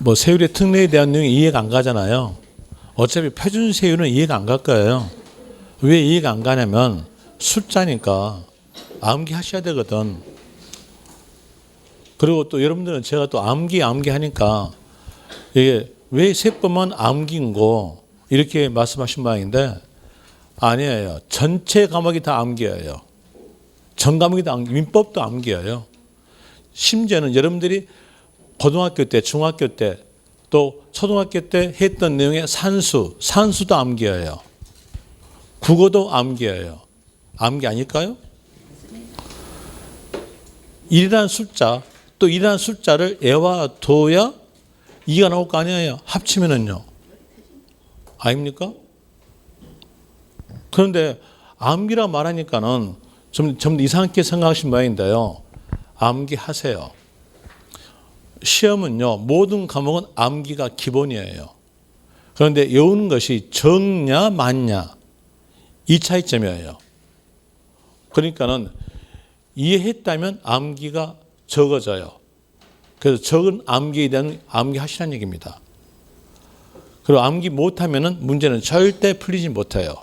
뭐 세율의 특례에 대한 내용이 이해가 안 가잖아요. 어차피 표준 세율은 이해가 안 갈 거예요. 왜 이해가 안 가냐면 숫자니까 암기하셔야 되거든. 그리고 또 여러분들은 제가 또 암기 하니까 이게 왜 세법만 암기인 거 이렇게 말씀하신 바인데 아니에요. 전체 과목이 다 암기예요. 전 과목이 다 민법도 암기예요. 심지어는 여러분들이 고등학교 때, 중학교 때, 또 초등학교 때 했던 내용의 산수도 암기예요. 국어도 암기예요. 암기 아닐까요? 1이라는 숫자, 또 1이라는 숫자를 애와 둬야 2가 나올 거 아니에요. 합치면은요. 아닙니까? 그런데 암기라 말하니까는 좀 이상하게 생각하신 모양인데요. 암기하세요. 시험은요, 모든 과목은 암기가 기본이에요. 그런데 외우는 것이 적냐, 많냐, 이 차이점이에요. 그러니까는 이해했다면 암기가 적어져요. 그래서 적은 암기에 대한 암기하시라는 얘기입니다. 그리고 암기 못하면은 문제는 절대 풀리지 못해요.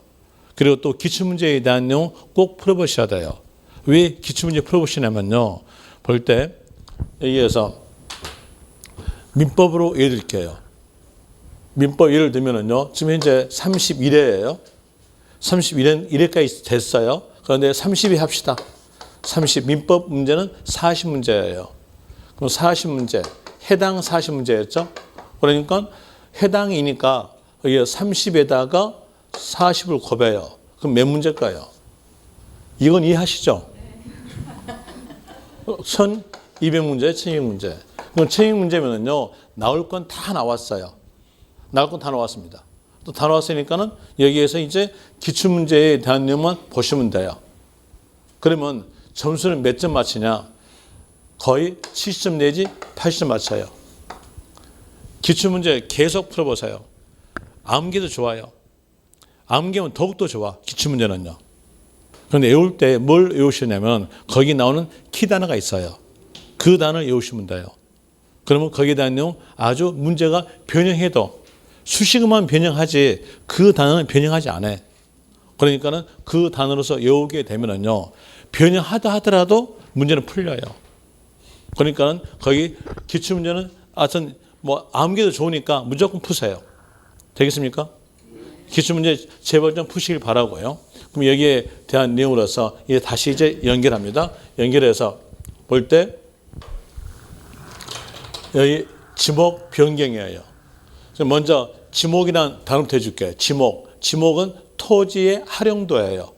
그리고 또 기출문제에 대한 내용 꼭 풀어보셔야 돼요. 왜 기출문제 풀어보시냐면요. 볼 때 여기에서 민법으로 예를 들게요. 민법 예를 들면은요. 지금 현재 31회예요. 31회까지 됐어요. 그런데 30회 합시다. 민법 문제는 40문제예요. 그럼 40문제, 해당 40문제였죠. 그러니까 해당이니까 여기 30에다가 40을 곱해요. 그럼 몇 문제일까요? 이건 이해하시죠? 1200문제, 1200문제. 그럼 1200문제면은요, 나올 건 다 나왔어요. 나올 건 다 나왔습니다. 또 다 나왔으니까는 여기에서 이제 기출문제에 대한 내용만 보시면 돼요. 그러면 점수는 몇 점 맞히냐? 거의 70점 내지 80점 맞춰요. 기출문제 계속 풀어보세요. 암기도 좋아요. 암기하면 더욱더 좋아. 기출문제는요. 그런데 외울 때 뭘 외우시냐면 거기 나오는 키 단어가 있어요. 그 단어를 외우시면 돼요. 그러면 거기에 대한 내용 아주 문제가 변형해도 수식어만 변형하지 그 단어는 변형하지 않아요. 그러니까는 그 단어로서 외우게 되면은요. 변형하다 하더라도 문제는 풀려요. 그러니까는 거기 기출문제는 하여튼 뭐 암기도 좋으니까 무조건 푸세요. 되겠습니까? 기출문제 제발 좀 푸시길 바라고요. 그럼 여기에 대한 내용으로서 이제 다시 이제 연결합니다. 연결해서 볼 때 여기 지목 변경이에요. 먼저 지목이란 단어부터 해줄게요. 지목은 토지의 활용도예요.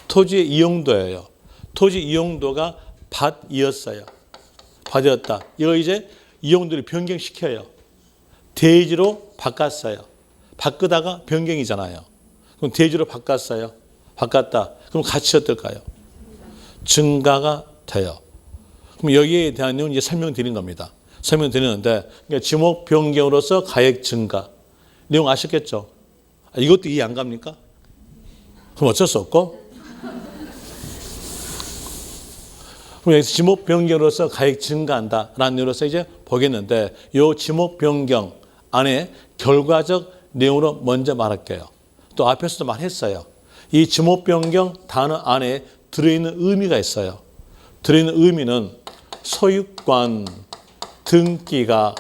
토지의 이용도예요. 토지 이용도가 밭이었어요. 밭이었다. 이거 이제 이용도를 변경시켜요. 대지로 바꿨어요. 바꾸다가 변경이잖아요. 그럼 대지로 바꿨어요. 바꿨다. 그럼 가치 어떨까요? 증가가 돼요. 그럼 여기에 대한 내용은 이제 설명드린 겁니다. 설명드리는데 그러니까 지목 변경으로서 가액 증가. 내용 아셨겠죠? 이것도 이해 안 갑니까? 그럼 어쩔 수 없고. 그럼 여기서 지목 변경으로서 가액 증가한다라는 내용으로서 이제 보겠는데 이 지목 변경 안에 결과적 내용으로 먼저 말할게요. 또 앞에서도 말했어요. 이 지목 변경 단어 안에 들어있는 의미가 있어요. 들어있는 의미는 소유권 등기가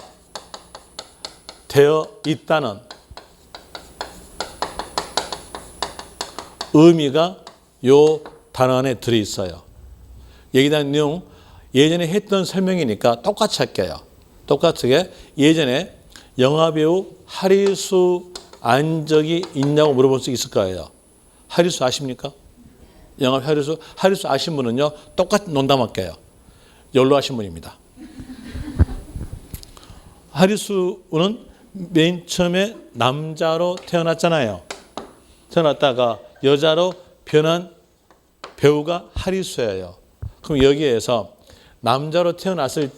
되어 있다는 의미가 이 단어 안에 들어있어요. 여기에 대한 내용 예전에 했던 설명이니까 똑같이 할게요. 똑같게 예전에 영화배우 하리수 안 적이 있냐고 물어볼 수 있을 거예요. 하리수 아십니까? 영화 하리수 아신 분은요. 똑같이 농담할게요. 연로 하신 분입니다. 하리수는 맨 처음에 남자로 태어났잖아요. 태어났다가 여자로 변한 배우가 하리수예요. 그럼 여기에서 남자로 태어났을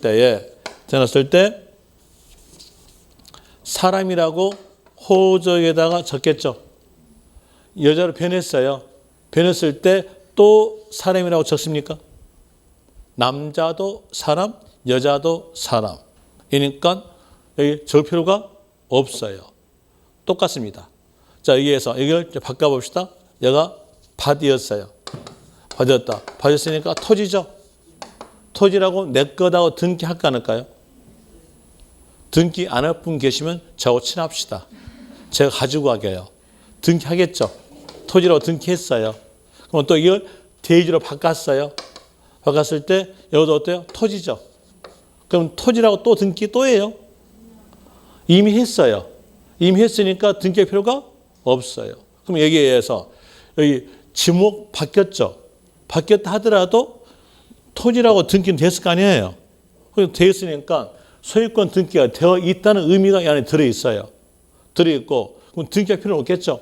때 사람이라고 호적에다가 적겠죠. 여자로 변했어요. 변했을 때 또 사람이라고 적습니까? 남자도 사람, 여자도 사람. 그러니까 여기 적 필요가 없어요. 똑같습니다. 자, 여기에서 이걸 바꿔봅시다. 얘가 받이었어요. 받이었다. 받이었으니까 토지죠. 토지라고 내 거다고 등기 할까 안 할까요? 등기 안 할 분 계시면 저하고 친합시다. 제가 가지고 가게요. 등기하겠죠. 토지라고 등기했어요. 그럼 또 이걸 대지로 바꿨어요. 바꿨을 때 여기도 어때요? 토지죠. 그럼 토지라고 또 등기 또 해요. 이미 했어요. 이미 했으니까 등기할 필요가 없어요. 그럼 여기에 의해서 여기 지목 바뀌었죠. 바뀌었다 하더라도 토지라고 등기는 됐을 거 아니에요. 되어 있으니까 소유권 등기가 되어 있다는 의미가 이 안에 들어있어요. 들어있고 그럼 등기할 필요는 없겠죠.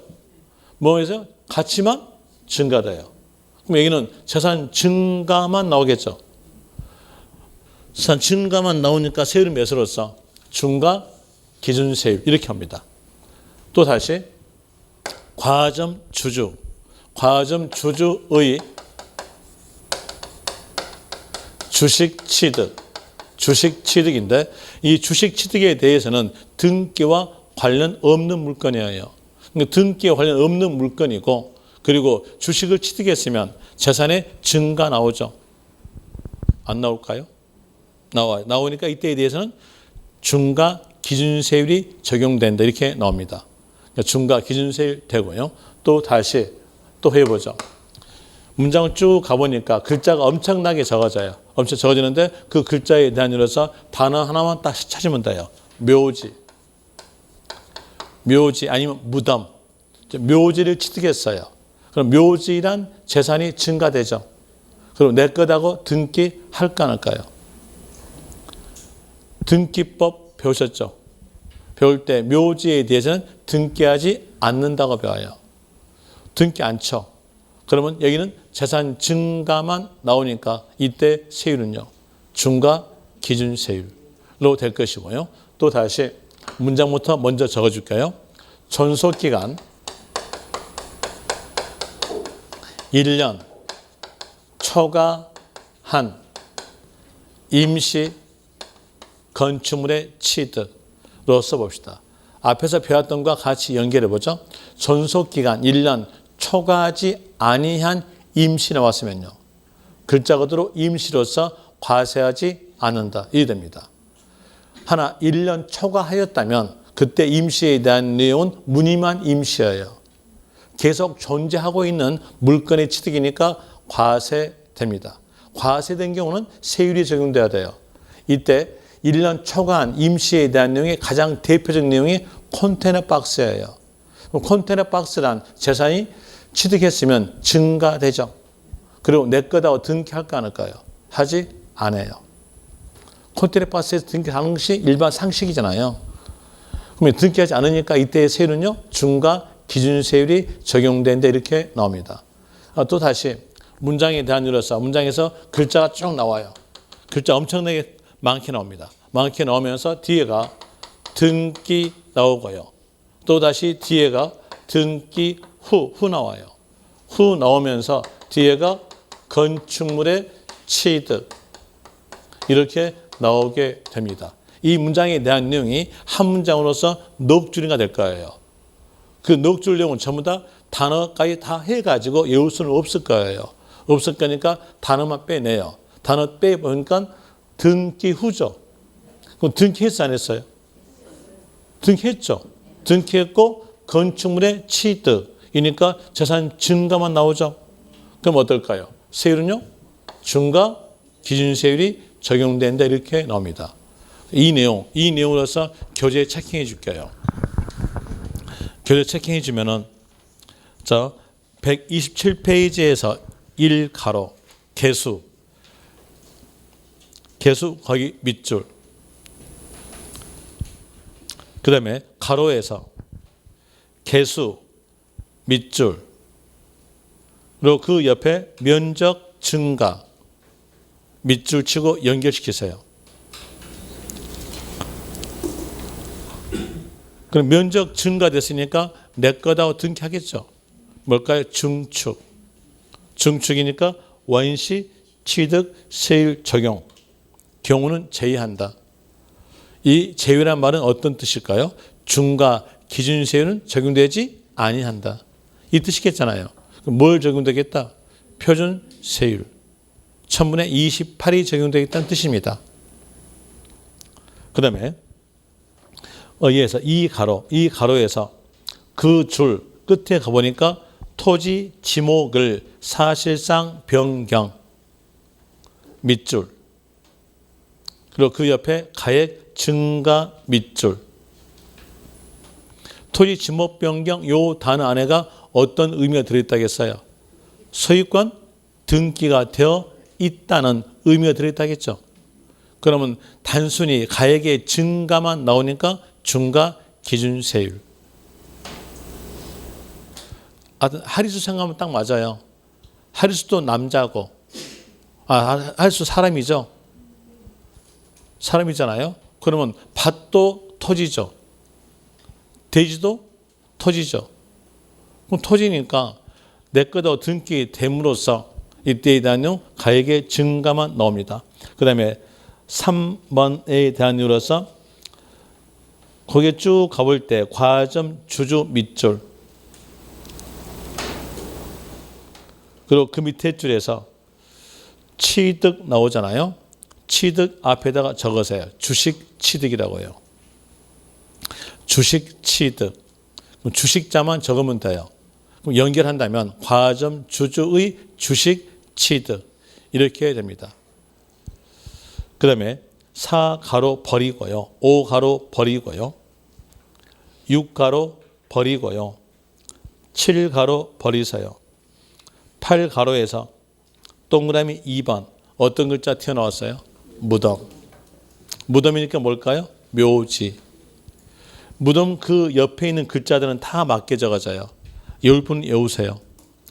뭐에서 가치만 증가돼요. 그럼 여기는 재산 증가만 나오겠죠. 재산 증가만 나오니까 세율은 몇으로서? 중과 기준세율 이렇게 합니다. 또 다시 과점 주주, 과점 주주의 주식 취득, 주식 취득인데 이 주식 취득에 대해서는 등기와 관련 없는 물건이에요. 그러니까 등기와 관련 없는 물건이고 그리고 주식을 취득했으면 재산의 증가 나오죠. 안 나올까요? 나와요. 나오니까 이때에 대해서는 중과 기준세율이 적용된다 이렇게 나옵니다. 그러니까 중과 기준세율 되고요. 또 다시 또 해보죠. 문장을 쭉 가보니까 글자가 엄청나게 적어져요. 엄청 적어지는데 그 글자에 대한 이로서 단어 하나만 딱 찾으면 돼요. 묘지, 묘지 아니면 무덤. 묘지를 취득했어요. 그럼 묘지란 재산이 증가되죠. 그럼 내 거다고 등기할까 안 할까요? 등기법 배우셨죠? 배울 때 묘지에 대해서는 등기하지 않는다고 배워요. 등기 안 쳐. 그러면 여기는 재산 증가만 나오니까 이때 세율은요. 중과 기준세율로 될 것이고요. 또 다시 문장부터 먼저 적어줄게요. 존속기간 1년 초과한 임시 건축물의 취득으로 써봅시다. 앞에서 배웠던 것과 같이 연결해보죠. 존속기간 1년 초과하지 아니한 임시 나왔으면요. 글자 그대로 임시로서 과세하지 않는다. 이래 됩니다. 하나 1년 초과하였다면 그때 임시에 대한 내용은 무늬만 임시예요. 계속 존재하고 있는 물건의 취득이니까 과세됩니다. 과세된 경우는 세율이 적용돼야 돼요. 이때 1년 초과한 임시에 대한 내용의 가장 대표적인 내용이 컨테이너 박스예요. 컨테이너 박스란 재산이 취득했으면 증가되죠. 그리고 내 거다고 등기할까 안 할까요? 하지 않아요. 컨테이너 박스에서 등기하는 것이 일반 상식이잖아요. 그러면 등기하지 않으니까 이때의 세율은요. 중과 기준세율이 적용된다 이렇게 나옵니다. 또 다시 문장에 대한 이로서 문장에서 글자가 쭉 나와요. 글자 엄청나게 많게 나옵니다. 많게 나오면서 뒤에가 등기 나오고요. 또 다시 뒤에가 등기 후 나와요. 후 나오면서 뒤에가 건축물의 취득 이렇게 나오게 됩니다. 이 문장에 대한 내용이 한 문장으로서 넉 줄인가 될 거예요. 그 넉 줄 내용은 전부 다 단어까지 다 해가지고 외울 수는 없을 거예요. 없을 거니까 단어만 빼내요. 단어 빼보니까 등기 후죠. 그럼 등기했어 안 했어요? 등기했죠. 등기했고 건축물의 취득이니까 재산 증가만 나오죠. 그럼 어떨까요? 세율은요? 중과 기준세율이 적용된다 이렇게 나옵니다. 이 내용으로서 교재에 체킹해 줄게요. 교재 체킹해 주면은 자 127페이지에서 1가로 개수 거기 밑줄 그 다음에 가로에서 개수 밑줄로 그 옆에 면적 증가 밑줄 치고 연결시키세요. 그럼 면적 증가됐으니까 내 거다고 등기하겠죠. 뭘까요? 중축. 중축이니까 원시 취득 세율 적용. 경우는 제외한다. 이 세율이란 말은 어떤 뜻일까요? 중과 기준 세율은 적용되지 아니한다. 이 뜻이겠잖아요. 그럼 뭘 적용되겠다? 표준 세율. 1000분의 28이 적용되겠다는 뜻입니다. 그 다음에 의해서 이 가로에서 그 줄 끝에 가보니까 토지 지목을 사실상 변경 밑줄 그리고 그 옆에 가액 증가 밑줄 토지 지목 변경 요 단어 안에가 어떤 의미가 들어있다겠어요? 소유권 등기가 되어 있다는 의미가 들어있다겠죠. 그러면 단순히 가액의 증가만 나오니까 중과 기준세율. 하리수 생각하면 딱 맞아요. 하리수도 남자고, 하리수 사람이죠. 사람이잖아요. 그러면 밭도 토지죠. 돼지도 토지죠. 그럼 토지니까 내 거다 등기 됨으로써 이때에 대한 가액의 증가만 나옵니다. 그 다음에 3번에 대한 이유로서 거기에 쭉 가볼 때 과점 주주 밑줄 그리고 그 밑에 줄에서 취득 나오잖아요. 취득 앞에다가 적으세요. 주식 취득이라고 해요. 주식 취득. 그럼 주식자만 적으면 돼요. 그럼 연결한다면 과점 주주의 주식 취득 이렇게 해야 됩니다. 그 다음에 4가로 버리고요. 5가로 버리고요. 6가로 버리고요. 7가로 버리세요. 8가로에서 동그라미 2번 어떤 글자 튀어나왔어요? 무덤. 무덤이니까 뭘까요? 묘지. 무덤 그 옆에 있는 글자들은 다 맞게 적어져요. 외울 분 외우세요.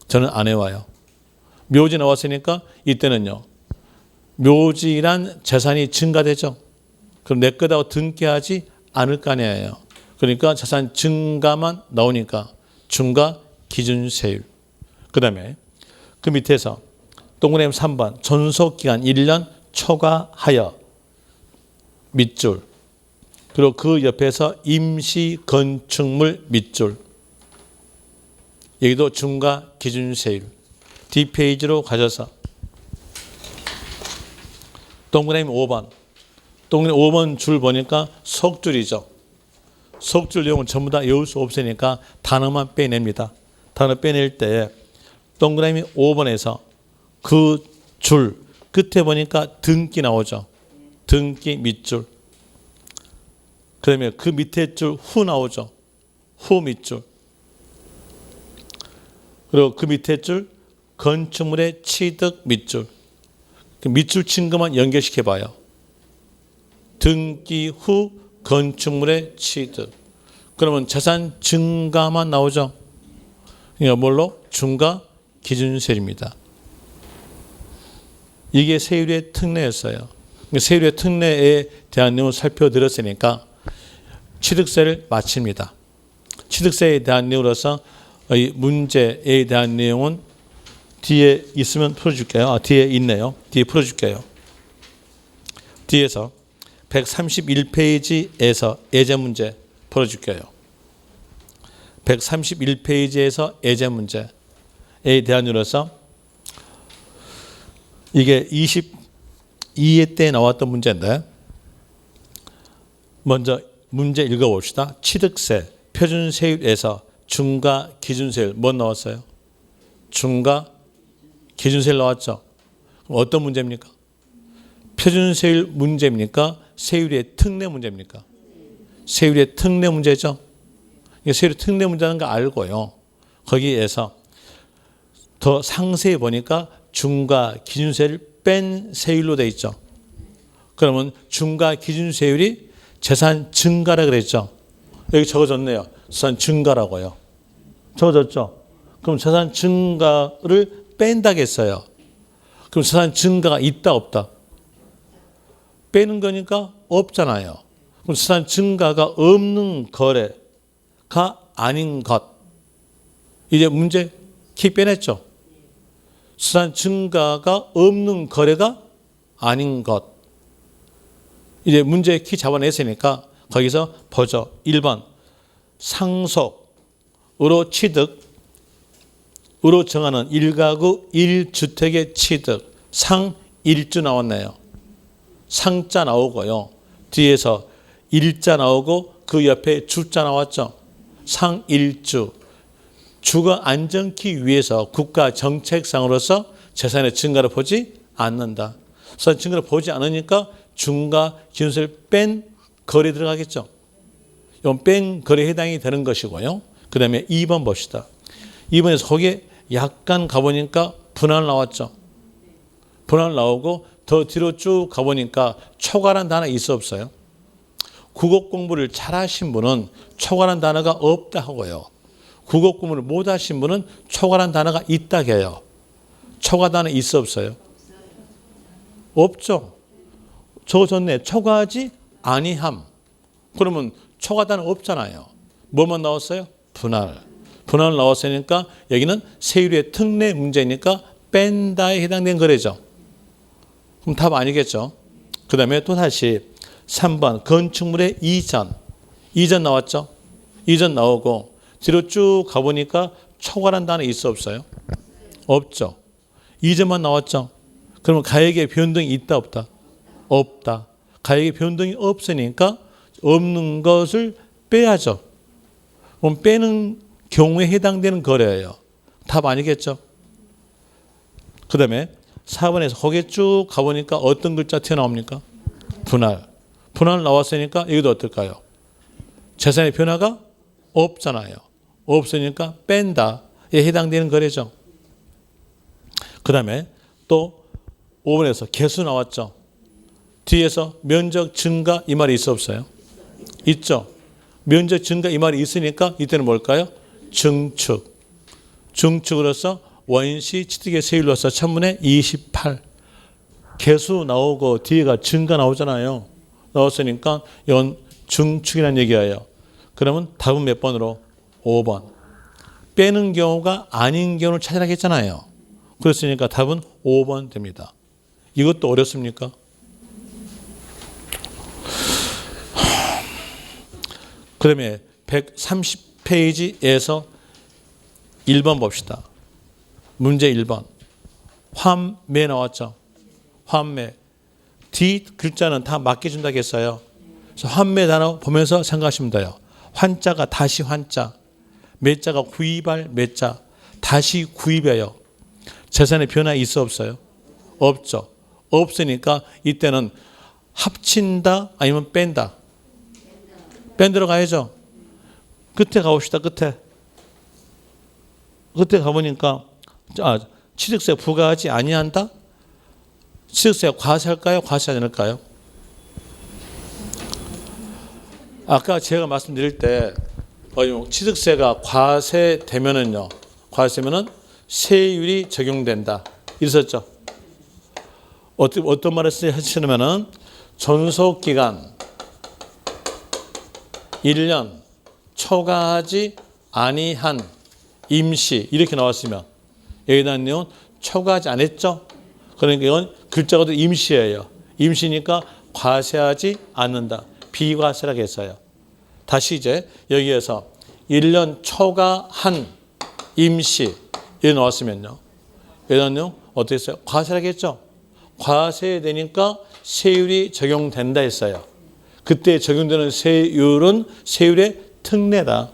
저는 안 외워요. 묘지 나왔으니까 이때는요. 묘지란 재산이 증가되죠. 그럼 내 거다고 등기하지 않을 거 아니에요. 그러니까 재산 증가만 나오니까 중과 기준세율. 그 다음에 그 밑에서 동그라미 3번 존속기간 1년 초과하여 밑줄 그리고 그 옆에서 임시건축물 밑줄 여기도 중과 기준세율 뒷페이지로 가셔서 동그라미 5번 동그라미 5번 줄 보니까 속줄이죠. 속줄 내용은 전부 다 외울 수 없으니까 단어만 빼냅니다. 단어 빼낼 때 동그라미 5번에서 그 줄 끝에 보니까 등기 나오죠. 등기 밑줄. 그러면 그 밑에 줄 후 나오죠. 후 밑줄. 그리고 그 밑에 줄 건축물의 취득 밑줄. 그 밑줄 친 것만 연결시켜 봐요. 등기 후 건축물의 취득. 그러면 재산 증가만 나오죠. 그러니까 뭘로? 중과 기준세율입니다. 이게 세율의 특례였어요. 세율의 특례에 대한 내용을 살펴드렸으니까 취득세를 마칩니다. 취득세에 대한 내용으로서 이 문제에 대한 내용은 뒤에 있으면 풀어줄게요. 뒤에 있네요. 뒤에 풀어줄게요. 뒤에서 131페이지에서 예제 문제 풀어줄게요. 131페이지에서 예제 문제에 대한 이유로서 이게 22회 때 나왔던 문제인데 먼저 문제 읽어봅시다. 취득세 표준세율에서 중과 기준세율 뭐 나왔어요? 중과 기준세율 나왔죠. 그럼 어떤 문제입니까? 표준세율 문제입니까? 세율의 특례 문제입니까? 세율의 특례 문제죠. 세율의 특례 문제라는 거 알고요. 거기에서 더 상세히 보니까 중과 기준세율을 뺀 세율로 되어 있죠. 그러면 중과 기준세율이 재산 증가라 그랬죠. 여기 적어졌네요. 재산 증가라고요. 적어졌죠. 그럼 재산 증가를 뺀다겠어요. 그럼 재산 증가가 있다 없다? 빼는 거니까 없잖아요. 그럼 재산 증가가 없는 거래가 아닌 것. 이제 문제 키 빼냈죠. 재산 증가가 없는 거래가 아닌 것. 이제 문제 키 잡아냈으니까 거기서 보죠. 1번 상속으로 취득으로 정하는 1가구 1주택의 취득 상 1주 나왔네요. 상자 나오고요. 뒤에서 일자 나오고 그 옆에 주자 나왔죠. 상 1주. 주거 안정기 위해서 국가 정책상으로서 재산의 증가를 보지 않는다. 그래서 증가를 보지 않으니까 중과 기준세를 뺀 거래에 들어가겠죠. 이건 뺀 거래에 해당이 되는 것이고요. 그 다음에 2번 봅시다. 2번에서 거기에 약간 가보니까 분할 나왔죠. 분할 나오고 더 뒤로 쭉 가보니까 초과란 단어 있어 없어요? 국어 공부를 잘하신 분은 초과란 단어가 없다 하고요. 국어 공부를 못하신 분은 초과란 단어가 있다 해요. 초과 단어 있어 없어요? 없죠. 적어졌네. 초과하지 아니함. 그러면 초과 단어 없잖아요. 뭐만 나왔어요? 분할. 분할 나왔으니까 여기는 세율의 특례 문제니까 뺀다에 해당된 거래죠. 그럼 답 아니겠죠. 그 다음에 또 다시 3번 건축물의 이전. 이전 나왔죠. 이전 나오고 뒤로 쭉 가보니까 초과란 단어 있어 없어요? 없죠. 이전만 나왔죠. 그러면 가액의 변동이 있다 없다? 없다. 가액의 변동이 없으니까 없는 것을 빼야죠. 그럼 빼는 경우에 해당되는 거래예요. 답 아니겠죠. 그 다음에 4번에서 거기에 쭉 가보니까 어떤 글자 튀어나옵니까? 분할. 분할 나왔으니까 이것도 어떨까요? 재산의 변화가 없잖아요. 없으니까 뺀다에 해당되는 거래죠. 그 다음에 또 5번에서 개수 나왔죠. 뒤에서 면적 증가 이 말이 있어 없어요? 있죠. 면적 증가 이 말이 있으니까 이때는 뭘까요? 증축. 증축으로서 원시 취득의 세율로서 1000분의 28. 개수 나오고 뒤에가 증가 나오잖아요. 나왔으니까 이건 증축이라는 얘기예요. 그러면 답은 몇 번으로? 5번. 빼는 경우가 아닌 경우를 찾으라고 했잖아요. 그렇으니까 답은 5번 됩니다. 이것도 어렵습니까? 그 다음에 130페이지에서 1번 봅시다. 문제 1번. 환매 나왔죠. 환매. 뒤 글자는 다 맡겨준다고 했어요. 그래서 환매 단어 보면서 생각하시면 돼요. 환자가 다시 환자. 매자가 구입할 매자. 다시 구입해요. 재산의 변화 있어 없어요? 없죠. 없으니까 이때는 합친다 아니면 뺀다. 뺀 들어가야죠. 끝에 가봅시다. 끝에 가보니까 취득세 부과하지 아니한다? 취득세가 과세할까요? 과세하지 않을까요? 아까 제가 말씀드릴 때 취득세가 과세되면은요. 과세면은 세율이 적용된다. 이랬었죠. 어떤 말을 하시냐면은 존속기간 1년 초과하지 아니한 임시 이렇게 나왔으면 여기에 대한 내용은 초과하지 않았죠. 그러니까 이건 글자가 또 임시예요. 임시니까 과세하지 않는다. 비과세라고 했어요. 다시 이제 여기에서 1년 초과한 임시 이렇게 나왔으면요. 여기에 대한 내용 어떻게 했어요? 과세라고 했죠. 과세되니까 세율이 적용된다 했어요. 그때 적용되는 세율은 세율의 특례다.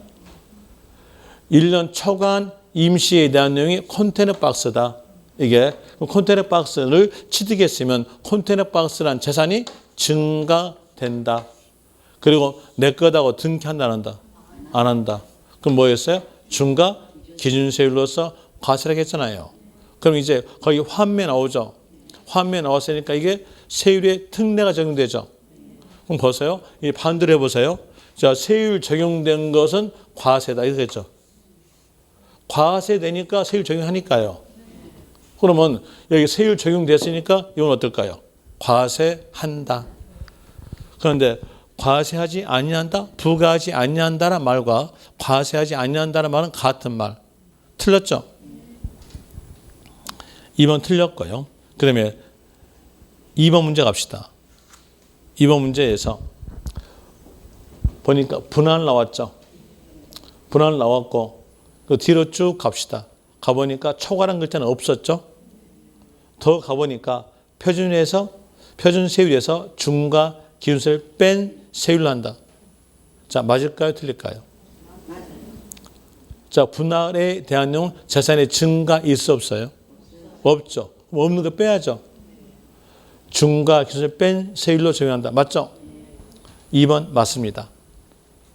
1년 초과한 임시에 대한 내용이 컨테이너 박스다. 이게 컨테이너 박스를 취득했으면 컨테이너 박스란 재산이 증가된다. 그리고 내 거다고 등기한다 안 한다? 안 한다. 그럼 뭐였어요? 중과 기준세율로서 과세라고 했잖아요. 그럼 이제 거기 환매 나오죠. 환매 나왔으니까 이게 세율의 특례가 적용되죠. 그럼 보세요. 이 반대로 해보세요. 자, 세율 적용된 것은 과세다. 이렇게 했죠. 과세되니까 세율 적용하니까요. 그러면 여기 세율 적용됐으니까 이건 어떨까요? 과세한다. 그런데 과세하지 아니한다, 부과하지 아니한다란 말과 과세하지 아니한다는 말은 같은 말. 틀렸죠? 2번 틀렸고요. 그다음에 2번 문제 갑시다. 이번 문제에서 보니까 분할 나왔죠. 분할 나왔고 그 뒤로 쭉 갑시다. 가보니까 초과란 글자는 없었죠. 더 가보니까 표준 세율에서 중과 기준세를 뺀 세율로 한다. 자, 맞을까요? 틀릴까요? 맞아요. 자, 분할에 대한 내용은 재산의 증가 있을 수 없어요? 없죠. 없는 거 빼야죠. 중과 기준세를 뺀 세율로 적용한다. 맞죠? 2번 맞습니다.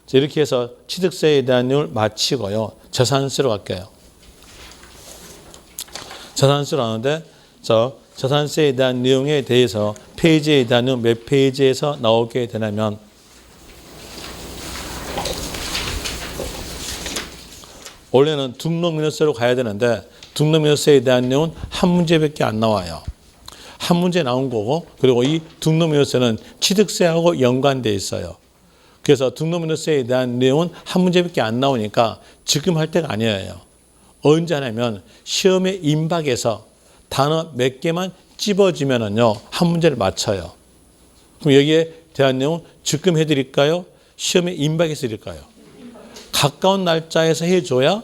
자, 이렇게 해서 취득세에 대한 내용을 마치고요. 재산세로 갈게요. 재산세로 하는데 재산세에 대한 내용에 대해서 페이지에 대한 내용 몇 페이지에서 나오게 되냐면 원래는 등록민호세로 가야 되는데 등록민호세에 대한 내용은 한 문제밖에 안 나와요. 한 문제 나온 거고 그리고 이 등록민호세는 취득세하고 연관되어 있어요. 그래서 등록민호세에 대한 내용은 한 문제밖에 안 나오니까 지금 할 때가 아니에요. 언제 하냐면 시험에 임박해서 단어 몇 개만 찝어주면은요 한 문제를 맞춰요. 그럼 여기에 대한 내용 지금 해드릴까요? 시험에 임박해서 해드릴까요? 가까운 날짜에서 해줘야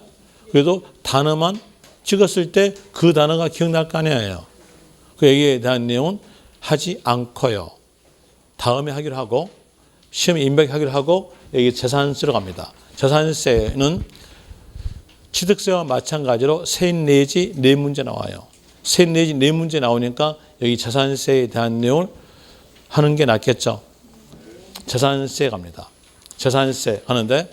그래도 단어만 찍었을 때 그 단어가 기억날 거 아니에요. 그 여기에 대한 내용은 하지 않고요. 다음에 하기로 하고 시험에 임박하기로 하고 여기 재산세로 갑니다. 재산세는 취득세와 마찬가지로 세 내지 네 문제 나와요. 세 내지 네 문제 나오니까 여기 재산세에 대한 내용을 하는 게 낫겠죠. 재산세 갑니다. 재산세 하는데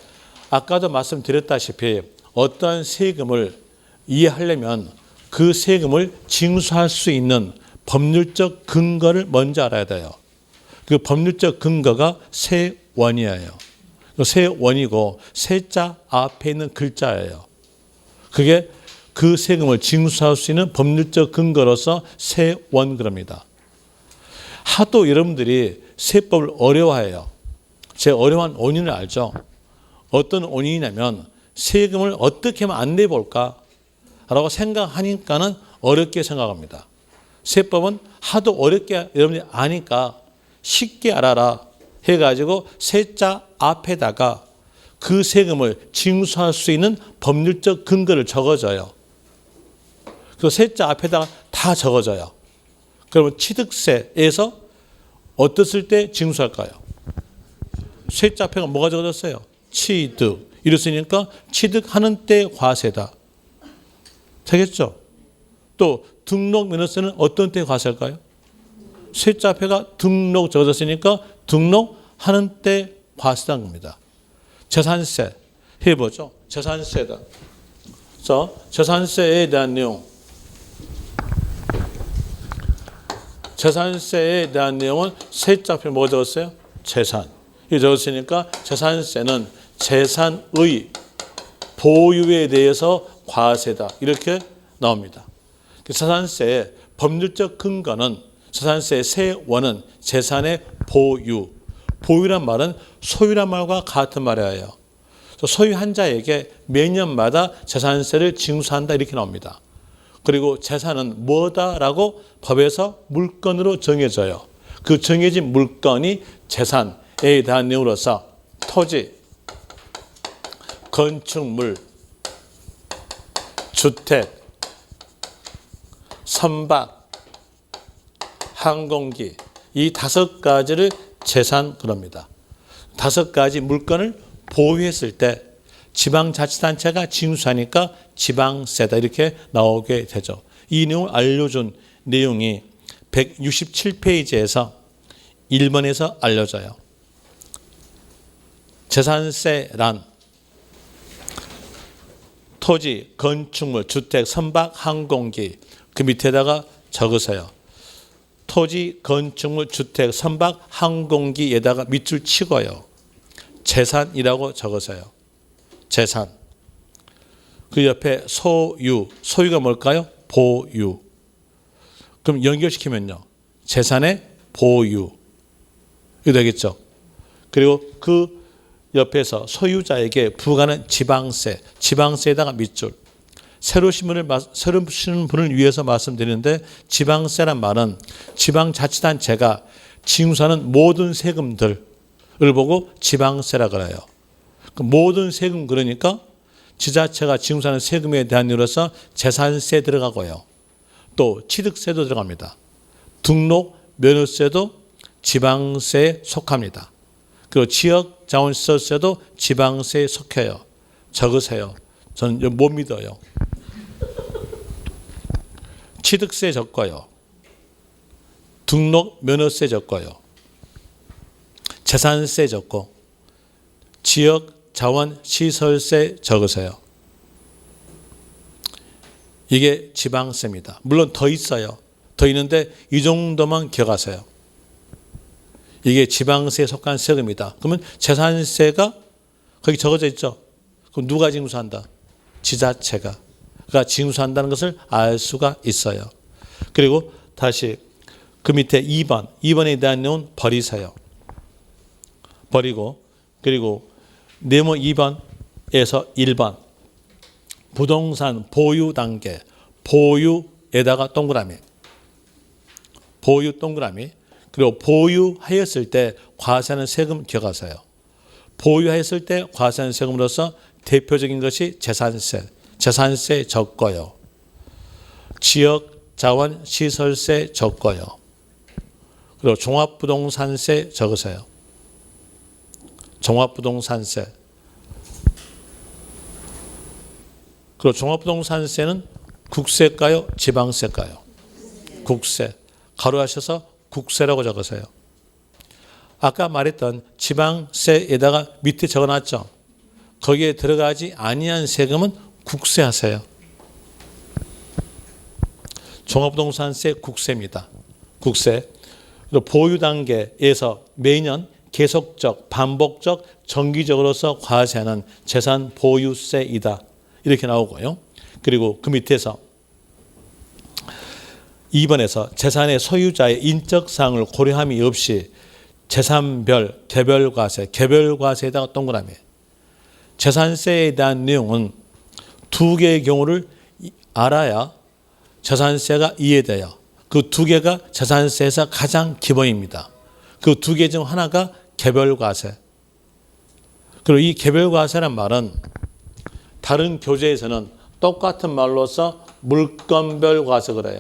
아까도 말씀드렸다시피 어떠한 세금을 이해하려면 그 세금을 징수할 수 있는 법률적 근거를 먼저 알아야 돼요. 그 법률적 근거가 세원이에요. 세원이고 세자 앞에 있는 글자예요. 그게 그 세금을 징수할 수 있는 법률적 근거로서 세원 그럽니다. 하도 여러분들이 세법을 어려워해요. 제가 어려운 원인을 알죠. 어떤 원인이냐면 세금을 어떻게 하면 안 내볼까 라고 생각하니까는 어렵게 생각합니다. 세법은 하도 어렵게 여러분이 아니까 쉽게 알아라 해가지고 세자 앞에다가 그 세금을 징수할 수 있는 법률적 근거를 적어줘요. 그 세자 앞에다가 다 적어줘요. 그러면 취득세에서 어떻을 때 징수할까요? 세자 앞에가 뭐가 적어졌어요? 취득. 이랬으니까 취득하는 때 과세다. 되겠죠? 또 등록면허세는 어떤 때 과세할까요? 세자 앞에가 등록 적어졌으니까 등록하는 때 과세한 겁니다. 재산세 해보죠. 재산세다. 그래서 재산세에 대한 내용. 재산세에 대한 내용은 세자 앞에 뭐 적었어요? 재산. 이 적었으니까 재산세는 재산의 보유에 대해서 과세다. 이렇게 나옵니다. 재산세의 법률적 근거는 재산세의 세원은 재산의 보유. 보유란 말은 소유란 말과 같은 말이에요. 소유한 자에게 매년마다 재산세를 징수한다 이렇게 나옵니다. 그리고 재산은 뭐다라고 법에서 물건으로 정해져요. 그 정해진 물건이 재산에 대한 내용으로서 토지, 건축물, 주택, 선박, 항공기 이 5가지를 재산 그럽니다. 5가지 물건을 보유했을 때 지방자치단체가 징수하니까 지방세다 이렇게 나오게 되죠. 이 내용을 알려준 내용이 167페이지에서 1번에서 알려져요. 재산세란 토지, 건축물, 주택, 선박, 항공기 그 밑에다가 적으세요. 토지, 건축물, 주택, 선박, 항공기에다가 밑줄 치고요. 재산이라고 적으세요. 재산. 그 옆에 소유. 소유가 뭘까요? 보유. 그럼 연결시키면요. 재산의 보유. 이거 되겠죠. 그리고 그 옆에서 소유자에게 부과하는 지방세. 지방세에다가 밑줄. 새로 오시는 분을 위해서 말씀드리는데 지방세란 말은 지방자치단체가 징수하는 모든 세금들을 보고 지방세라 그래요. 그 모든 세금 그러니까 지자체가 징수하는 세금에 대한 이유로서 재산세 들어가고요. 또 취득세도 들어갑니다. 등록, 면허세도 지방세에 속합니다. 그리고 지역자원시설세도 지방세에 속해요. 적으세요. 저는 못 믿어요. 취득세 적고요. 등록, 면허세 적고요. 재산세 적고 지역자원시설세 적으세요. 이게 지방세입니다. 물론 더 있어요. 더 있는데 이 정도만 기억하세요. 이게 지방세에 속한 세금이다. 그러면 재산세가 거기 적어져 있죠. 그럼 누가 징수한다? 지자체가 징수한다는 것을 알 수가 있어요. 그리고 다시 그 밑에 2번에 대한 내용은 버리세요. 버리고 그리고 네모 2번에서 1번 부동산 보유 단계 보유에다가 동그라미 보유 동그라미 그리고 보유하였을 때 과세하는 세금 기억하세요. 보유하였을 때 과세하는 세금으로서 대표적인 것이 재산세 적고요. 지역자원시설세 적고요. 그리고 종합부동산세 적으세요. 종합부동산세. 그리고 종합부동산세는 국세일까요? 지방세일까요? 국세. 가로하셔서 국세라고 적으세요. 아까 말했던 지방세에다가 밑에 적어놨죠. 거기에 들어가지 아니한 세금은 국세하세요. 종합부동산세 국세입니다. 국세. 그리고 보유 단계에서 매년 계속적, 반복적, 정기적으로서 과세하는 재산 보유세이다. 이렇게 나오고요. 그리고 그 밑에서 2번에서 재산의 소유자의 인적 사항을 고려함이 없이 재산별, 개별과세에다가 동그라미. 재산세에 대한 내용은 두 개의 경우를 알아야 재산세가 이해돼요. 그 두 개가 재산세에서 가장 기본입니다. 그 두 개 중 하나가 개별과세. 그리고 이 개별과세란 말은 다른 교재에서는 똑같은 말로서 물건별 과세 그래요.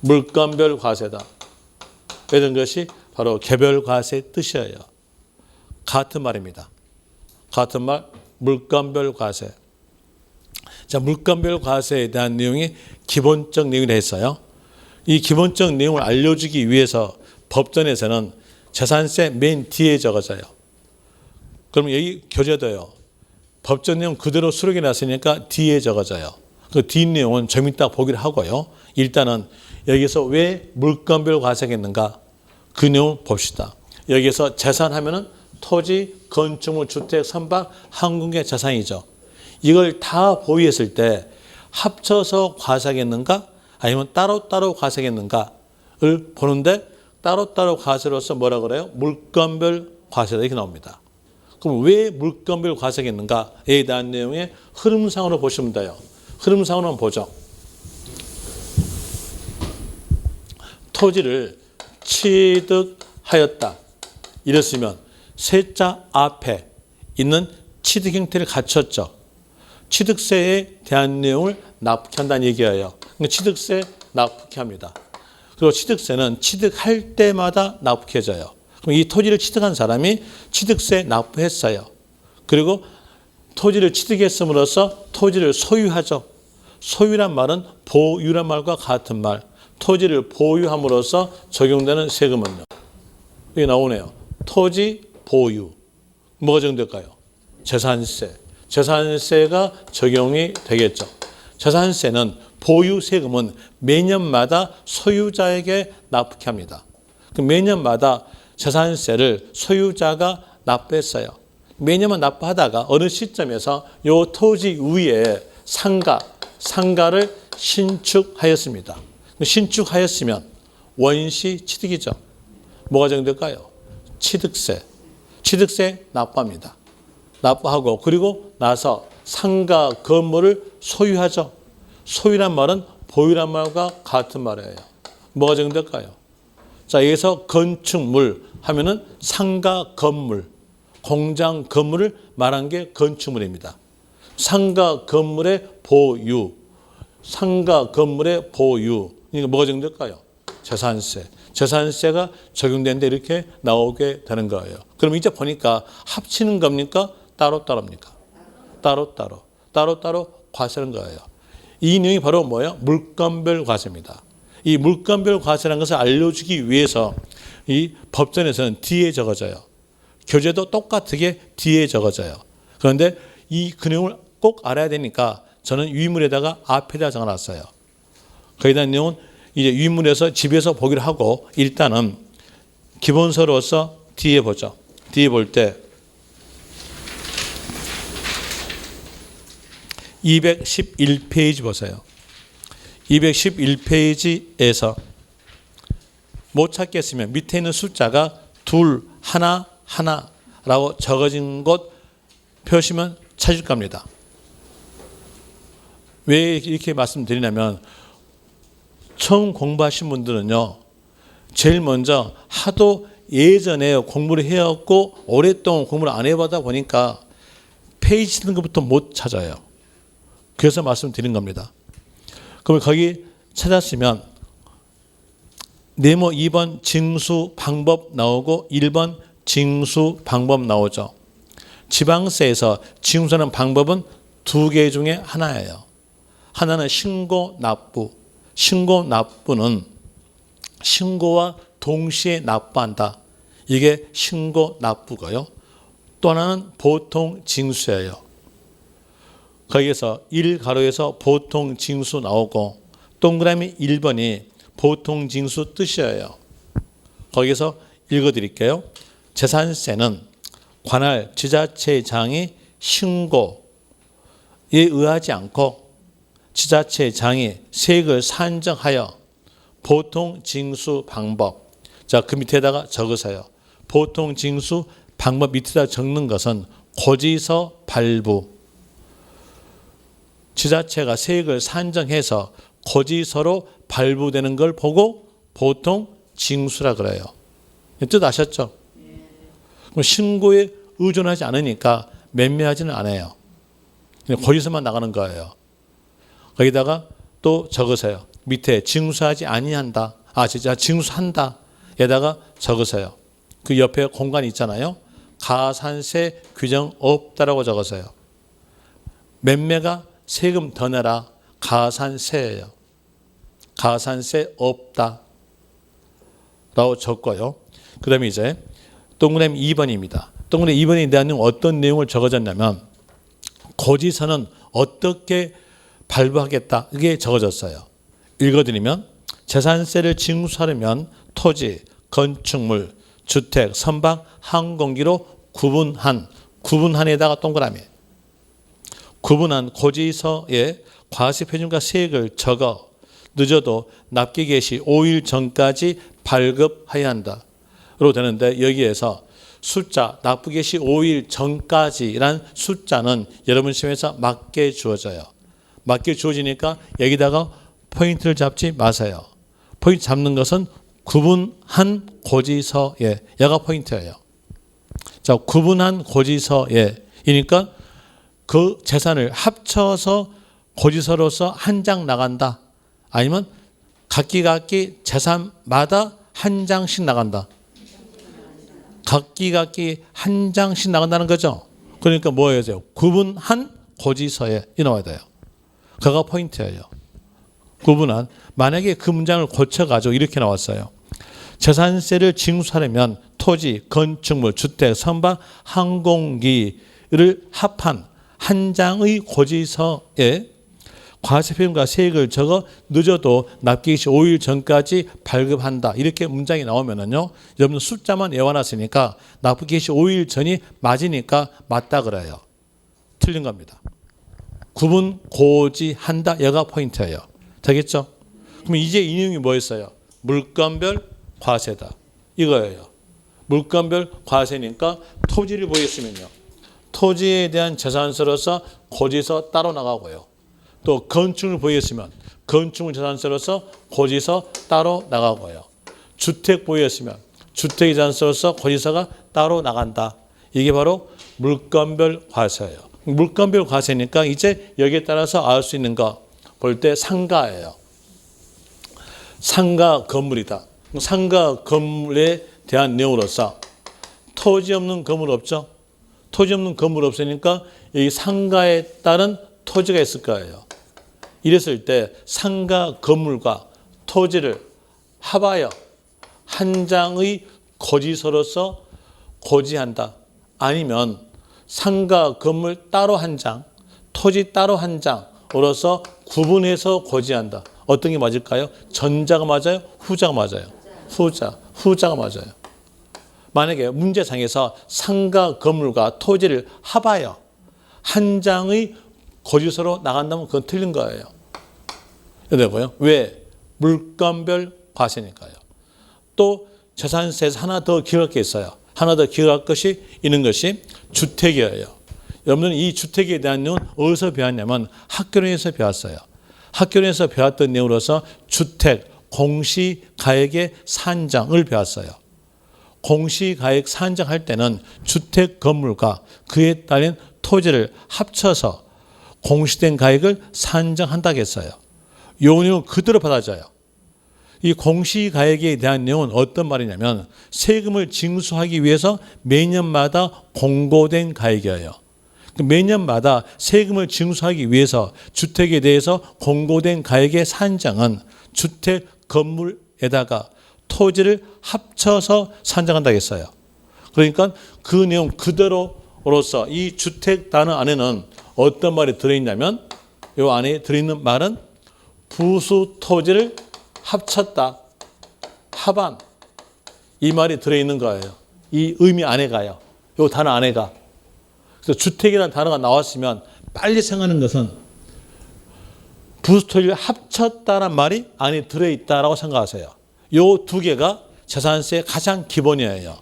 물건별 과세다. 이런 것이 바로 개별과세의 뜻이에요. 같은 말입니다. 같은 말, 물건별 과세. 자, 물건별 과세에 대한 내용이 기본적 내용이 되어 있어요. 이 기본적 내용을 알려주기 위해서 법전에서는 재산세 맨 뒤에 적어져요. 그럼 여기 교재도요. 법전 내용 그대로 수록해 놨으니까 뒤에 적어져요. 그 뒷 내용은 좀 이따 보기를 하고요. 일단은 여기서 왜 물건별 과세가 있는가? 그 내용을 봅시다. 여기서 재산하면은 토지, 건축물, 주택, 선박, 항공기 재산이죠. 이걸 다 보유했을 때 합쳐서 과세하겠는가? 아니면 따로따로 과세하겠는가를 보는데 따로따로 과세로서 뭐라 그래요? 물건별 과세다 이렇게 나옵니다. 그럼 왜 물건별 과세하겠는가에 대한 내용의 흐름상으로 보시면 돼요. 흐름상으로 한번 보죠. 토지를 취득하였다. 이랬으면 세자 앞에 있는 취득 형태를 갖췄죠. 취득세에 대한 내용을 납부한다는 얘기예요. 취득세 납부케 합니다. 그리고 취득세는 취득할 때마다 납부해져요. 그럼 이 토지를 취득한 사람이 취득세 납부했어요. 그리고 토지를 취득했음으로써 토지를 소유하죠. 소유란 말은 보유란 말과 같은 말. 토지를 보유함으로써 적용되는 세금은요. 여기 나오네요. 토지 보유. 뭐가 적용될까요? 재산세. 재산세가 적용이 되겠죠. 재산세는 보유 세금은 매년마다 소유자에게 납부케 합니다. 매년마다 재산세를 소유자가 납부했어요. 매년만 납부하다가 어느 시점에서 이 토지 위에 상가를 신축하였습니다. 신축하였으면 원시 취득이죠. 뭐가 적용될까요? 취득세 납부합니다. 납부하고 그리고 나서 상가 건물을 소유하죠. 소유란 말은 보유란 말과 같은 말이에요. 뭐가 적용될까요? 자, 여기서 건축물 하면은 상가 건물, 공장 건물을 말한 게 건축물입니다. 상가 건물의 보유, 상가 건물의 보유. 그러니까 뭐가 적용될까요? 재산세. 재산세가 적용되는데 이렇게 나오게 되는 거예요. 그럼 이제 보니까 합치는 겁니까? 따로따로입니까? 따로따로. 따로따로 과세하는 거예요. 이 내용이 바로 뭐예요? 물건별 과세입니다. 이 물건별 과세라는 것을 알려주기 위해서 이 법전에서는 뒤에 적어져요. 교재도 똑같게 뒤에 적어져요. 그런데 그 내용을 꼭 알아야 되니까 저는 유인물에다가 앞에다 적어놨어요. 거기에 대한 내용은 이제 유인물에서 집에서 보기로 하고 일단은 기본서로서 뒤에 보죠. 뒤에 볼 때 211페이지 보세요. 211페이지에서 못 찾겠으면 밑에 있는 숫자가 둘, 하나, 하나라고 적어진 곳 표시면 찾을 겁니다. 왜 이렇게 말씀드리냐면 처음 공부하신 분들은요. 제일 먼저 하도 예전에 공부를 해왔고 오랫동안 공부를 안 해보다 보니까 페이지 쓰는 것부터 못 찾아요. 그래서 말씀드린 겁니다. 그럼 거기 찾았으면 네모 2번 징수 방법 나오고 1번 징수 방법 나오죠. 지방세에서 징수하는 방법은 두 개 중에 하나예요. 하나는 신고 납부. 신고 납부는 신고와 동시에 납부한다. 이게 신고 납부고요. 또 하나는 보통 징수예요. 거기에서 1가로에서 보통 징수 나오고 동그라미 1번이 보통 징수 뜻이에요. 거기서 읽어드릴게요. 재산세는 관할 지자체장이 신고에 의하지 않고 지자체장이 세액을 산정하여 보통 징수 방법. 자, 그 밑에다가 적으세요. 보통 징수 방법 밑에다 적는 것은 고지서 발부. 지자체가 세액을 산정해서 고지서로 발부되는 걸 보고 보통 징수라 그래요. 뜻 아셨죠? 그럼 신고에 의존하지 않으니까 매매하지는 않아요. 고지서만 나가는 거예요. 거기다가 또 적으세요. 밑에 징수하지 아니한다. 진짜 징수한다. 에다가 적으세요. 그 옆에 공간이 있잖아요. 가산세 규정 없다라고 적으세요. 매매가 세금 더 내라. 가산세예요. 가산세 없다. 라고 적고요. 그 다음에 이제 동그라미 2번입니다. 동그라미 2번에 대한 어떤 내용을 적어졌냐면 고지서는 어떻게 발부하겠다. 이게 적어졌어요. 읽어드리면 재산세를 징수하려면 토지, 건축물, 주택, 선박, 항공기로 구분한에다가 동그라미. 구분한 고지서에 과세표준과 세액을 적어 늦어도 납기 개시 5일 전까지 발급해야 한다. 로 되는데 여기에서 숫자 납부 개시 5일 전까지란 숫자는 여러분 시험에서 맞게 주어져요. 맞게 주어지니까 여기다가 포인트를 잡지 마세요. 포인트 잡는 것은 구분한 고지서에 얘가 포인트예요. 자, 구분한 고지서에 이니까 그 재산을 합쳐서 고지서로서 한 장 나간다. 아니면 각기 재산마다 한 장씩 나간다. 각기 한 장씩 나간다는 거죠. 그러니까 뭐예요? 구분한 고지서에 이 나와야 돼요. 그가 포인트예요. 구분한. 만약에 그 문장을 고쳐가지고 이렇게 나왔어요. 재산세를 징수하려면 토지, 건축물, 주택, 선박, 항공기를 합한 한 장의 고지서에 과세표준과 세액을 적어 늦어도 납기 시 5일 전까지 발급한다. 이렇게 문장이 나오면은요, 여러분 숫자만 외워놨으니까 납기 시 5일 전이 맞으니까 맞다 그래요. 틀린 겁니다. 구분 고지한다. 얘가 포인트예요. 되겠죠? 그럼 이제 이 내용이 뭐였어요? 물건별 과세다. 이거예요. 물건별 과세니까 토지를 보였으면요. 토지에 대한 재산세로서 고지서 따로 나가고요. 또 건축을 보였으면 건축물 재산세로서 고지서 따로 나가고요. 주택 보유였으면 주택 이자로서 권리서가 따로 나간다. 이게 바로 물건별 과세예요. 물건별 과세니까 이제 여기에 따라서 알 수 있는 거 볼 때 상가예요. 상가 건물이다. 상가 건물에 대한 내용으로서 토지 없는 건물 없죠. 토지 없는 건물 없으니까 이 상가에 따른 토지가 있을 거예요. 이랬을 때 상가 건물과 토지를 합하여 한 장의 고지서로서 고지한다. 아니면 상가 건물 따로 한 장, 토지 따로 한 장으로서 구분해서 고지한다. 어떤 게 맞을까요? 전자가 맞아요? 후자가 맞아요? 후자가 맞아요. 만약에 문제상에서 상가 건물과 토지를 합하여 한 장의 고지서로 나간다면 그건 틀린 거예요. 되고요. 왜? 물건별 과세니까요. 또 재산세에서 하나 더 기억할 게 있어요. 하나 더 기억할 것이 있는 것이 주택이에요. 여러분들은 이 주택에 대한 내용은 어디서 배웠냐면 학교론에서 배웠어요. 학교론에서 배웠던 내용으로서 주택 공시가액의 산정을 배웠어요. 공시가액 산정할 때는 주택 건물과 그에 따른 토지를 합쳐서 공시된 가액을 산정한다고 했어요. 이 내용은 그대로 받아져요. 이 공시가액에 대한 내용은 어떤 말이냐면 세금을 징수하기 위해서 매년마다 공고된 가액이에요. 매년마다 세금을 징수하기 위해서 주택에 대해서 공고된 가액의 산정은 주택 건물에다가 토지를 합쳐서 산정한다고 했어요. 그러니까 그 내용 그대로로서 이 주택 단어 안에는 어떤 말이 들어있냐면 이 안에 들어있는 말은 부수 토지를 합쳤다. 합한. 이 말이 들어있는 거예요. 이 의미 안에 가요. 이 단어 안에 가. 그래서 주택이라는 단어가 나왔으면 빨리 생각하는 것은 부수 토지를 합쳤다는 말이 안에 들어있다라고 생각하세요. 이 두 개가 재산세의 가장 기본이에요.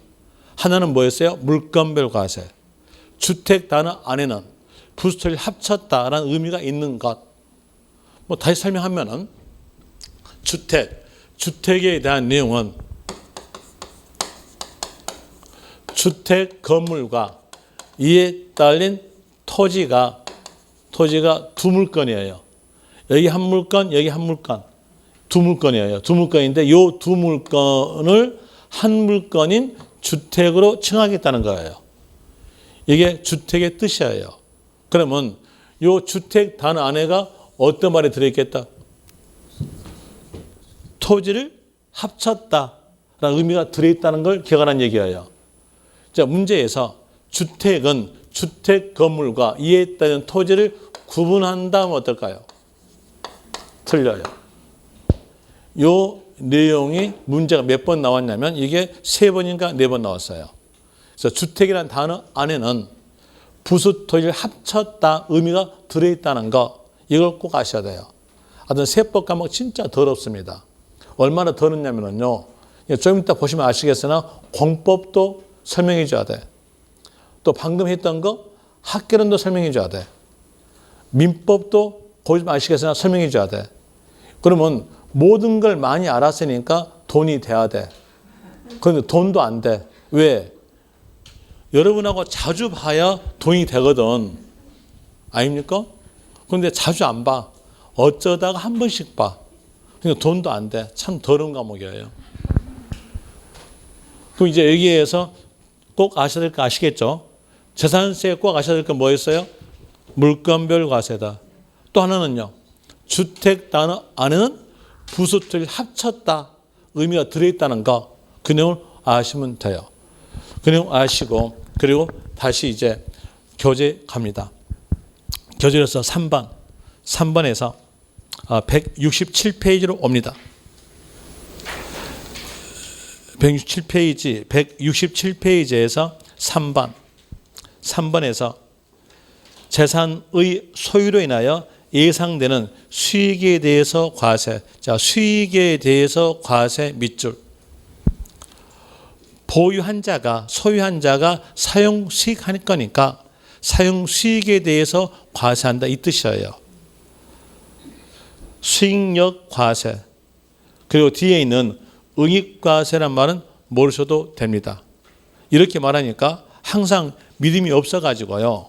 하나는 뭐였어요? 물건별 과세. 주택 단어 안에는 부수 토지를 합쳤다라는 의미가 있는 것. 뭐 다시 설명하면은 주택에 대한 내용은 주택 건물과 이에 딸린 토지가 두 물건이에요. 여기 한 물건, 여기 한 물건. 두 물건이에요. 두 물건인데 이 두 물건을 한 물건인 주택으로 칭하겠다는 거예요. 이게 주택의 뜻이에요. 그러면 이 주택 단어 안에가 어떤 말이 들어있겠다? 토지를 합쳤다라는 의미가 들어있다는 걸 기억하라는 얘기예요. 자, 문제에서 주택은 주택 건물과 이에 따른 토지를 구분한다면 어떨까요? 틀려요. 이 내용이 문제가 몇 번 나왔냐면 이게 3번인가 4번 나왔어요. 그래서 주택이라는 단어 안에는 부수 토지를 합쳤다 의미가 들어있다는 거 이걸 꼭 아셔야 돼요. 하여튼 세법 과목 진짜 더럽습니다. 얼마나 더럽냐면요. 좀 이따 보시면 아시겠으나 공법도 설명해 줘야 돼. 또 방금 했던 거 학개론도 설명해 줘야 돼. 민법도 보시면 아시겠으나 설명해 줘야 돼. 그러면 모든 걸 많이 알았으니까 돈이 돼야 돼. 그런데 돈도 안 돼. 왜? 여러분하고 자주 봐야 돈이 되거든. 아닙니까? 그런데 자주 안 봐. 어쩌다가 한 번씩 봐. 그러니까 돈도 안 돼. 참 더러운 과목이에요. 그럼 이제 여기에서 꼭 아셔야 될 거 아시겠죠? 재산세 꼭 아셔야 될 건 뭐였어요? 물건별 과세다. 또 하나는요. 주택 단어 안에는 부수토지를 합쳤다. 의미가 들어있다는 거. 그 내용을 아시면 돼요. 그 내용 아시고 그리고 다시 이제 교재 갑니다. 교재로서 3번에서 167페이지로 옵니다. 167페이지에서 3번에서 재산의 소유로 인하여 예상되는 수익에 대해서 과세. 자, 수익에 대해서 과세 밑줄. 보유한 자가, 소유한 자가 사용 수익할 거니까 사용 수익에 대해서 과세한다 이 뜻이에요. 수익력 과세. 그리고 뒤에 있는 응익과세란 말은 모르셔도 됩니다. 이렇게 말하니까 항상 믿음이 없어가지고요.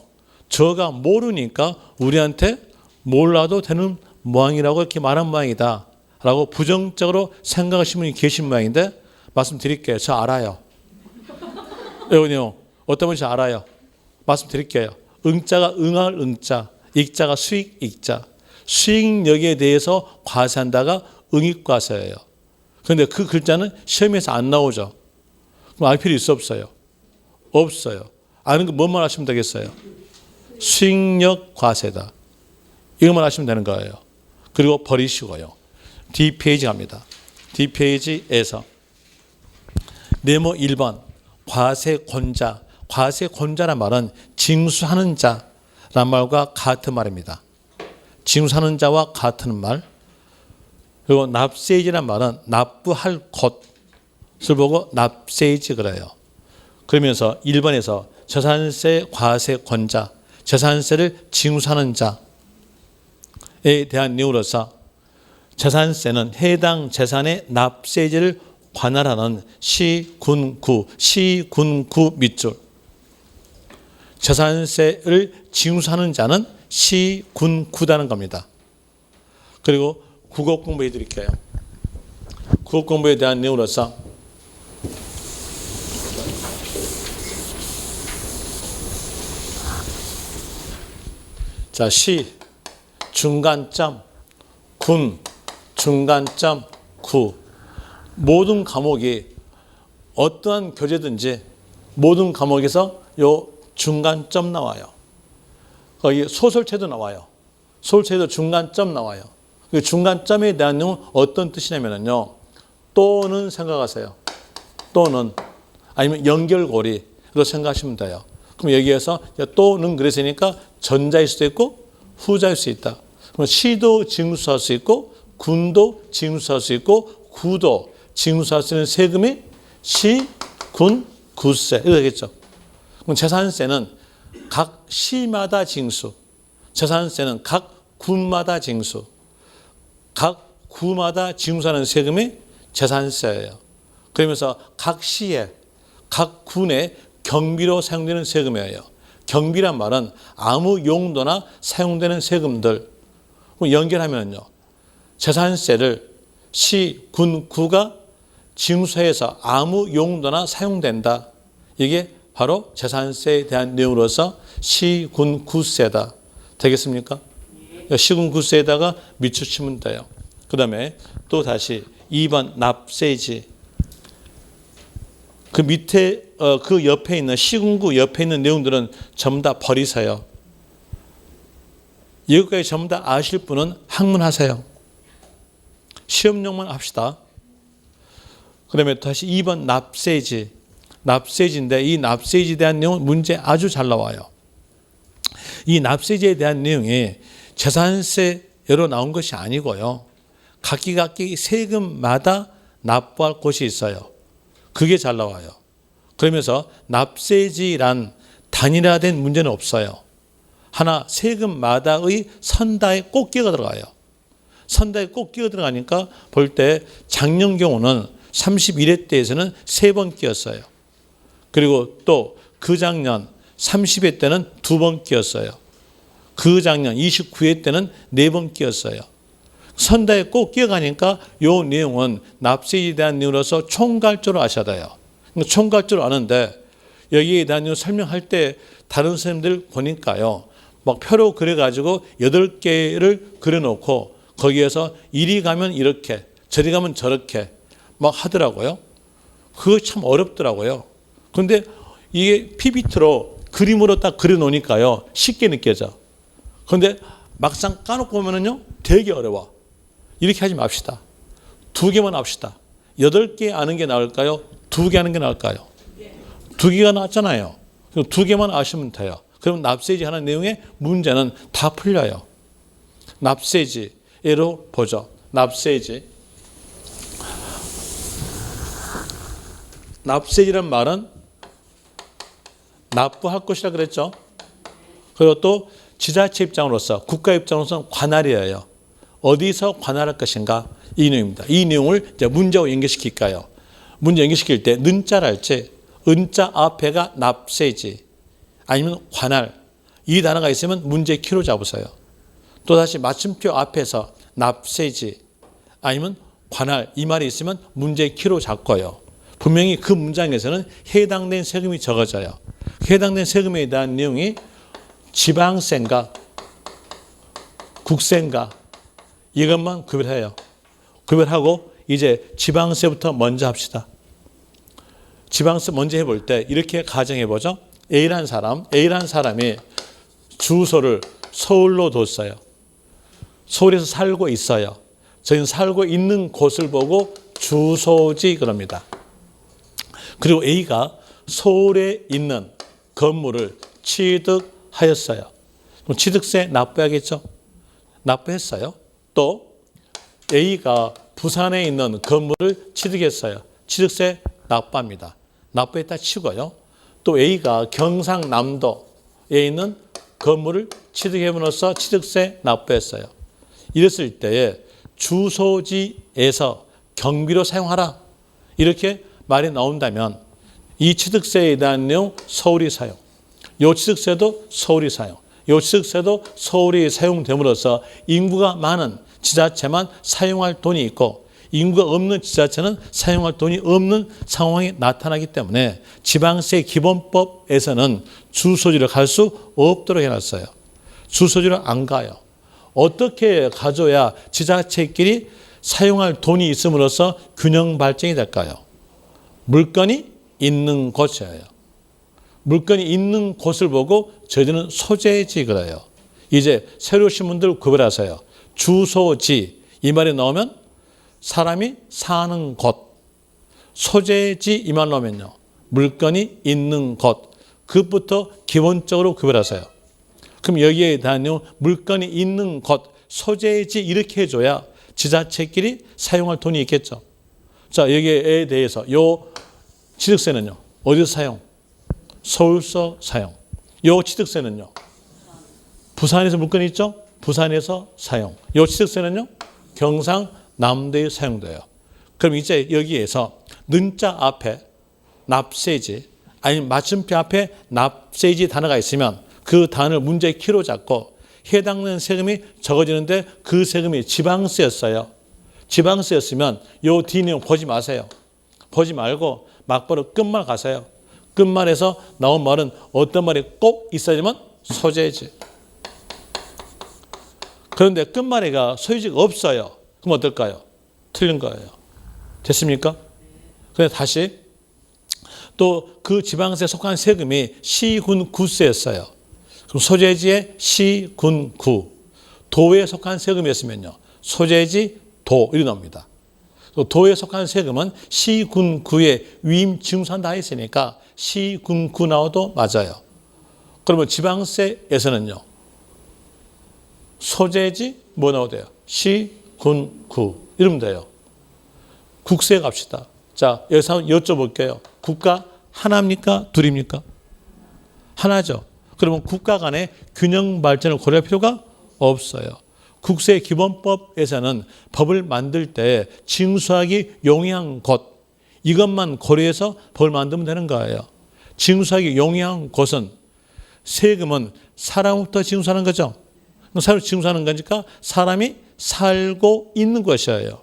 저가 모르니까 우리한테 몰라도 되는 모양이라고 이렇게 말한 모양이다 라고 부정적으로 생각하시는 분이 계신 모양인데 말씀드릴게요. 저 알아요. 여러분요. 어떤 분이 저 알아요. 말씀드릴게요. 응자가 응할 응자, 익자가 수익 익자. 수익력에 대해서 과세한다가 응익과세예요. 그런데 그 글자는 시험에서 안 나오죠. 그럼 알 필요 있어 없어요? 없어요. 아는 거 뭔만 하시면 되겠어요? 수익력 과세다. 이것만 하시면 되는 거예요. 그리고 버리시고요. D페이지 갑니다. D페이지에서 네모 1번 과세권자. 과세권자란 말은 징수하는 자란 말과 같은 말입니다. 징수하는 자와 같은 말. 그리고 납세이지란 말은 납부할 것을 보고 납세이지 그래요. 그러면서 1번에서 재산세 과세권자, 재산세를 징수하는 자에 대한 내용으로서 재산세는 해당 재산의 납세이지를 관할하는 시, 군, 구 밑줄. 재산세를 징수하는 자는 시, 군, 구다는 겁니다. 그리고 국어 공부해 드릴게요. 국어 공부에 대한 내용으로서 자, 시, 중간점, 군, 중간점, 구. 모든 과목이 어떠한 교재든지 모든 과목에서 요 중간점 나와요. 거기 소설체도 나와요. 소설체도 중간점 나와요. 그 중간점에 대한 내용은 어떤 뜻이냐면요. 또는 생각하세요. 또는 아니면 연결고리로 생각하시면 돼요. 그럼 여기에서 또는 그랬으니까 전자일 수도 있고 후자일 수 있다. 그럼 시도 징수할 수 있고 군도 징수할 수 있고 구도 징수할 수 있는 세금이 시, 군, 구세 이렇게 되겠죠. 그럼 재산세는 각 시마다 징수, 재산세는 각 군마다 징수, 각 구마다 징수하는 세금이 재산세예요. 그러면서 각 시에, 각 군에 경비로 사용되는 세금이에요. 경비란 말은 아무 용도나 사용되는 세금들. 연결하면요. 재산세를 시, 군, 구가 징수해서 아무 용도나 사용된다. 이게 바로 재산세에 대한 내용으로서 시, 군, 구세다. 되겠습니까? 시, 군, 구세에다가 밑줄치면 돼요. 그 다음에 또 다시 2번 납세지. 그 밑에 그 옆에 있는 시군구 옆에 있는 내용들은 전부 다 버리세요. 여기까지 전부 다 아실 분은 학문하세요. 시험용만 합시다. 그다음에 다시 2번 납세지. 납세지인데 이 납세지에 대한 내용은 문제 아주 잘 나와요. 이 납세지에 대한 내용이 재산세로 나온 것이 아니고요. 각기 세금마다 납부할 곳이 있어요. 그게 잘 나와요. 그러면서 납세지란 단일화된 문제는 없어요. 하나 세금마다의 선다에 꼭 끼어 들어가요. 선다에 꼭 끼어 들어가니까 볼 때 작년 경우는 31회 때에서는 3번 끼었어요. 그리고 또 그 작년 30회 때는 2번 끼었어요. 그 작년 29회 때는 4번 끼었어요. 선다에 꼭 끼어가니까 이 내용은 납세에 대한 내용으로서 총괄적으로 아셔야 돼요. 총괄적으로 아는데 여기에 대한 내용 설명할 때 다른 선생님들 보니까요. 막 표로 그려가지고 8개를 그려놓고 거기에서 이리 가면 이렇게 저리 가면 저렇게 막 하더라고요. 그거 참 어렵더라고요. 그런데 이게 PPT로 그림으로 딱 그려놓으니까요. 쉽게 느껴져. 그런데 막상 까놓고 보면은요. 되게 어려워. 이렇게 하지 맙시다. 2개만 합시다. 8개 아는 게 나을까요? 2개 하는 게 나을까요? 2개가 낫잖아요. 2개만 아시면 돼요. 그럼 납세지 하는 내용의 문제는 다 풀려요. 납세지로 보죠. 납세지. 납세지란 말은 납부할 것이라 그랬죠. 그리고 또 지자체 입장으로서 국가 입장으로서는 관할이에요. 어디서 관할할 것인가? 이 내용입니다. 이 내용을 이제 문제하고 연결시킬까요? 문제 연결시킬 때 는자랄지 은자 앞에가 납세지 아니면 관할 이 단어가 있으면 문제 키로 잡으세요. 또다시 맞춤표 앞에서 납세지 아니면 관할 이 말이 있으면 문제 키로 잡고요. 분명히 그 문장에서는 해당된 세금이 적어져요. 해당된 세금에 대한 내용이 지방세인가 국세인가 이것만 구별해요. 구별하고 이제 지방세부터 먼저 합시다. 지방세 먼저 해볼 때 이렇게 가정해보죠. A라는 사람이 주소를 서울로 뒀어요. 서울에서 살고 있어요. 저희는 살고 있는 곳을 보고 주소지 그럽니다. 그리고 A가 서울에 있는 건물을 취득하였어요. 그럼 취득세 납부해야겠죠? 납부했어요. 또 A가 부산에 있는 건물을 취득했어요. 취득세 납부합니다. 납부했다 치고요. 또 A가 경상남도에 있는 건물을 취득해으로써 취득세 납부했어요. 이랬을 때에 주소지에서 경비로 사용하라 이렇게 말이 나온다면 이 취득세에 대한 내용 서울이 사용, 이 취득세도 서울이 사용, 이 취득세도 서울이 사용됨으로써 인구가 많은 지자체만 사용할 돈이 있고 인구가 없는 지자체는 사용할 돈이 없는 상황이 나타나기 때문에 지방세 기본법에서는 주소지를 갈 수 없도록 해놨어요. 주소지를 안 가요. 어떻게 가져야 지자체끼리 사용할 돈이 있음으로써 균형 발전이 될까요? 물건이 있는 곳이에요. 물건이 있는 곳을 보고 저희들은 소재지 그래요. 이제 새로 오신 분들 구별하세요. 주소지 이 말이 나오면 사람이 사는 곳, 소재지 이 말 나오면요. 물건이 있는 곳, 그것부터 기본적으로 구별하세요. 그럼 여기에 대한 물건이 있는 곳, 소재지 이렇게 해줘야 지자체끼리 사용할 돈이 있겠죠. 자, 여기에 대해서 요 취득세는요. 어디서 사용? 서울서 사용. 요 취득세는요. 부산에서 물건이 있죠? 부산에서 사용. 요 취득세는요. 경상남도에 사용돼요. 그럼 이제 여기에서 는자 앞에 납세지 아니면 맞춤표 앞에 납세지 단어가 있으면 그 단어를 문제 키로 잡고 해당되는 세금이 적어지는데 그 세금이 지방세였어요. 지방세였으면 요 뒤 내용 보지 마세요. 보지 말고 막바로 끝말 가세요. 끝말에서 나온 말은 어떤 말이 꼭 있어야지만 소재지. 그런데 끝말에가 소유지가 없어요. 그럼 어떨까요? 틀린 거예요. 됐습니까? 그래서 다시 또 그 지방세에 속한 세금이 시, 군, 구세였어요. 그럼 소재지에 시, 군, 구. 도에 속한 세금이었으면요. 소재지, 도 이렇게 나옵니다. 도에 속한 세금은 시, 군, 구에 위임, 징수한 다 있으니까 시, 군, 구 나와도 맞아요. 그러면 지방세에서는요. 소재지 뭐 나와도 돼요? 시, 군, 구 이러면 돼요. 국세 갑시다. 자, 여기서 한번 여쭤볼게요. 국가 하나입니까? 둘입니까? 하나죠. 그러면 국가 간의 균형 발전을 고려할 필요가 없어요. 국세 기본법에서는 법을 만들 때 징수하기 용이한 곳 이것만 고려해서 법을 만들면 되는 거예요. 징수하기 용이한 곳은 세금은 사람부터 징수하는 거죠. 사람을 징수하는 거니까 사람이 살고 있는 것이에요.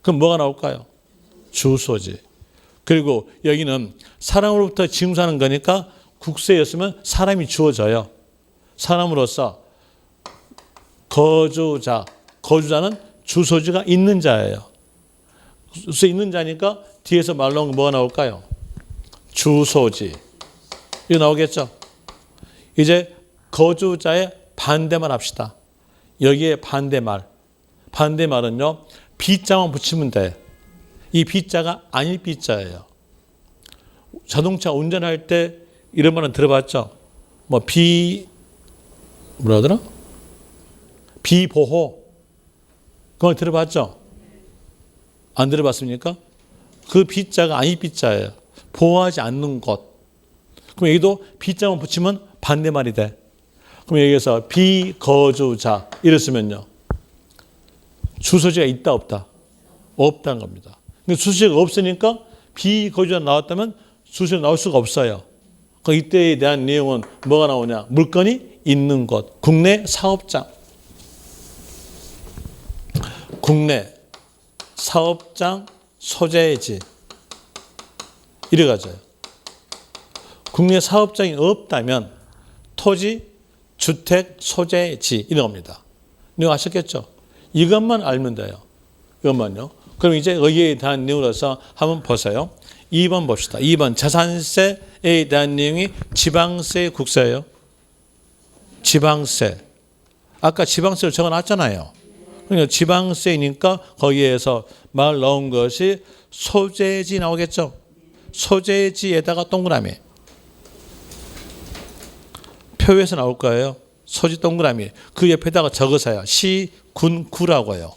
그럼 뭐가 나올까요? 주소지. 그리고 여기는 사람으로부터 징수하는 거니까 국세였으면 사람이 주어져요. 사람으로서 거주자는 주소지가 있는 자예요. 주소 있는 자니까 뒤에서 말 나온 거 뭐가 나올까요? 주소지. 이거 나오겠죠? 이제 거주자의 반대말 합시다. 여기에 반대말. 반대말은요. 비자만 붙이면 돼. 이 비자가 아닐 비자예요. 자동차 운전할 때 이런 말은 들어봤죠? 뭐라 하더라? 비보호. 그걸 들어봤죠? 안 들어봤습니까? 그 비자가 아닐 비자예요. 보호하지 않는 곳. 그럼 여기도 비자만 붙이면 반대말이 돼. 그럼 여기에서 비거주자 이랬으면요. 주소지가 있다 없다? 없다는 겁니다. 수식어가 없으니까 비거주자 나왔다면 수식어 나올 수가 없어요. 이때에 대한 내용은 뭐가 나오냐? 물건이 있는 곳, 국내 사업장. 국내 사업장 소재지. 이래 가져요. 국내 사업장이 없다면 토지, 주택, 소재지 이런 겁니다. 이거 아셨겠죠? 이것만 알면 돼요. 이것만요. 그럼 이제 여기에 대한 내용으로서 한번 보세요. 2번 봅시다. 2번 자산세에 대한 내용이 지방세, 국세예요. 지방세. 아까 지방세를 적어놨잖아요. 그러니까 지방세니까 거기에서 말 나온 것이 소재지 나오겠죠. 소재지에다가 동그라미. 표에서 나올 거예요. 소지 동그라미. 그 옆에다가 적으세요. 시, 군, 구라고요.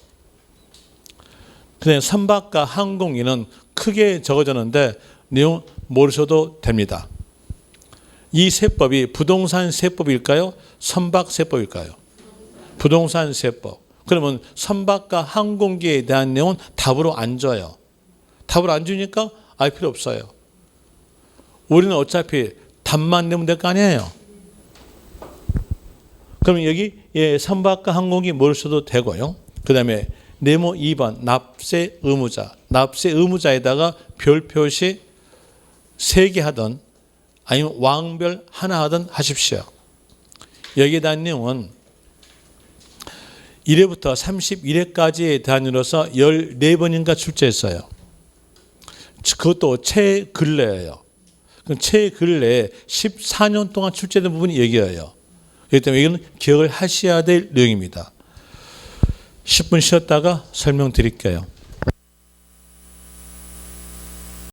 그냥 선박과 항공기는 크게 적어졌는데 내용 모르셔도 됩니다. 이 세법이 부동산 세법일까요? 선박 세법일까요? 부동산 세법. 그러면 선박과 항공기에 대한 내용은 답으로 안 줘요. 답을 안 주니까 알 필요 없어요. 우리는 어차피 답만 내면 될 거 아니에요. 그러면 여기 선박과 항공기 모르셔도 되고요. 그 다음에 네모 2번 납세 의무자. 납세 의무자에다가 별 표시 3개 하든 아니면 왕별 하나 하든 하십시오. 여기에 대한 내용은 1회부터 31회까지의 단위로서 14번인가 출제했어요. 그것도 최근래예요. 최근래에 14년 동안 출제된 부분이 여기예요. 그렇기 때문에 이건 기억을 하셔야 될 내용입니다. 10분 쉬었다가 설명드릴게요.